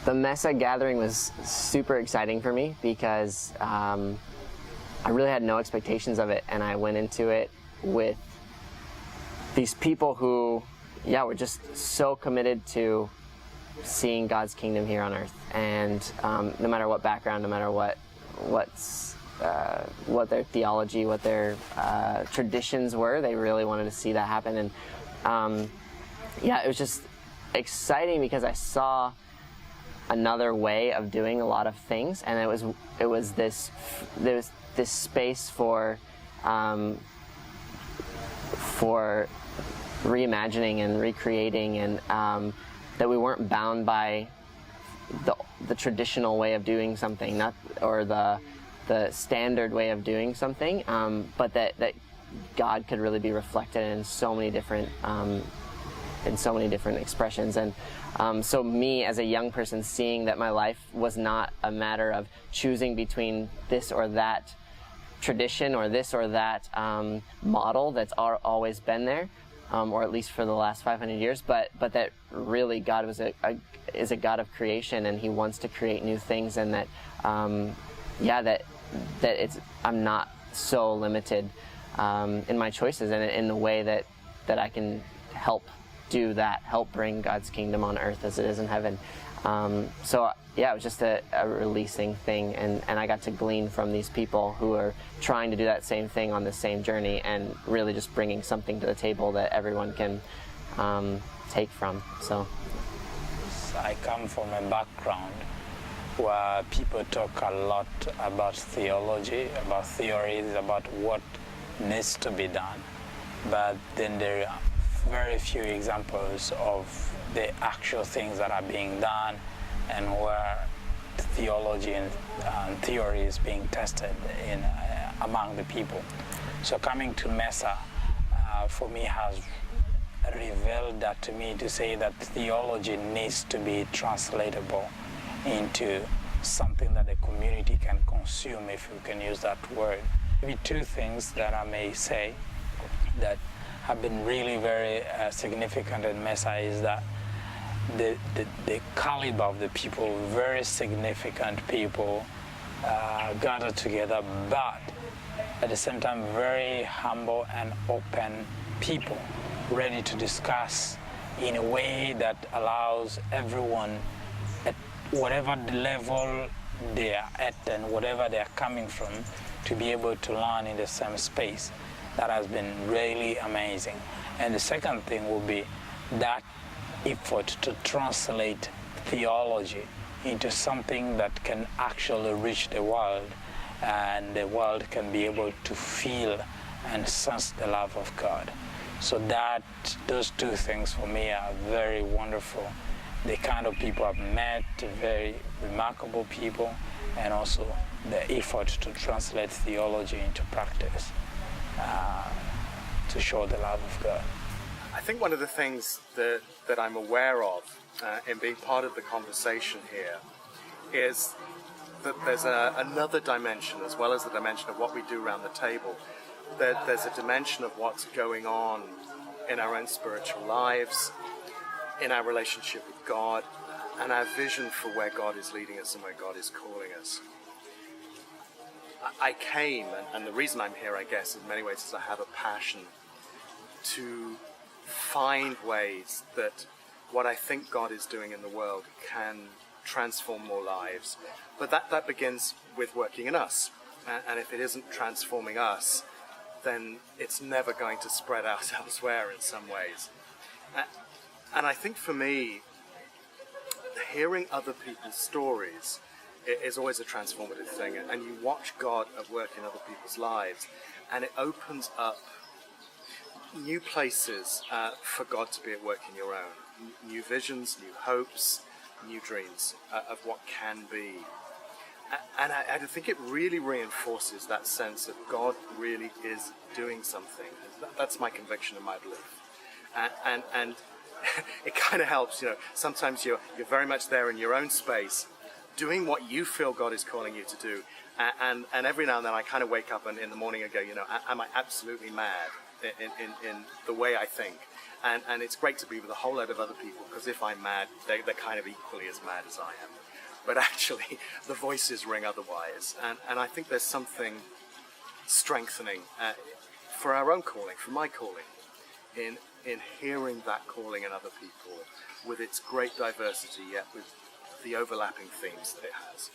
the Mesa gathering was super exciting for me because I really had no expectations of it, and I went into it with these people who, were just so committed to seeing God's kingdom here on earth. And no matter what background, no matter what their theology, what their traditions were, they really wanted to see that happen. And it was just exciting because I saw another way of doing a lot of things, and there was this space for reimagining and recreating, and that we weren't bound by the traditional way of doing something, or the standard way of doing something, but that God could really be reflected in so many different expressions. And so me as a young person, seeing that my life was not a matter of choosing between this or that tradition or this or that model that's always been there, or at least for the last 500 years, but that really God is a God of creation, and He wants to create new things, and that I'm not so limited in my choices, and in the way that I can help bring God's kingdom on earth as it is in heaven. It was just a releasing thing, and I got to glean from these people who are trying to do that same thing on the same journey, and really just bringing something to the table that everyone can take from. So I come from a background where people talk a lot about theology, about theories, about what needs to be done, but then there are very few examples of the actual things that are being done, and where theology and theory is being tested among the people. So coming to Mesa for me has revealed that to me, to say that theology needs to be translatable into something that the community can consume, if you can use that word. Maybe two things that I may say that have been really very significant in Mesa is that the caliber of the people, very significant people, gathered together, but at the same time very humble and open people, ready to discuss in a way that allows everyone, at whatever level they are at and whatever they are coming from, to be able to learn in the same space. That has been really amazing. And the second thing will be that effort to translate theology into something that can actually reach the world, and the world can be able to feel and sense the love of God. So those two things for me are very wonderful. The kind of people I've met, very remarkable people, and also the effort to translate theology into practice, to show the love of God. I think one of the things that I'm aware of in being part of the conversation here is that there's another dimension, as well as the dimension of what we do around the table. There's a dimension of what's going on in our own spiritual lives, in our relationship with God, and our vision for where God is leading us and where God is calling us. I came, and the reason I'm here, I guess, in many ways, is I have a passion to find ways that what I think God is doing in the world can transform more lives. But that begins with working in us. And if it isn't transforming us, then it's never going to spread out elsewhere in some ways. And I think for me, hearing other people's stories is always a transformative thing. And you watch God at work in other people's lives, and it opens up new places for God to be at work in your own. New visions, new hopes, new dreams of what can be. And I think it really reinforces that sense that God really is doing something. That's my conviction and my belief. And it kind of helps, sometimes you're very much there in your own space, doing what you feel God is calling you to do. And every now and then I kind of wake up in the morning and go, am I absolutely mad? in the way I think. And it's great to be with a whole load of other people, because if I'm mad, they're kind of equally as mad as I am. But actually, the voices ring otherwise. And I think there's something strengthening for our own calling, for my calling, in hearing that calling in other people, with its great diversity, yet with the overlapping themes that it has.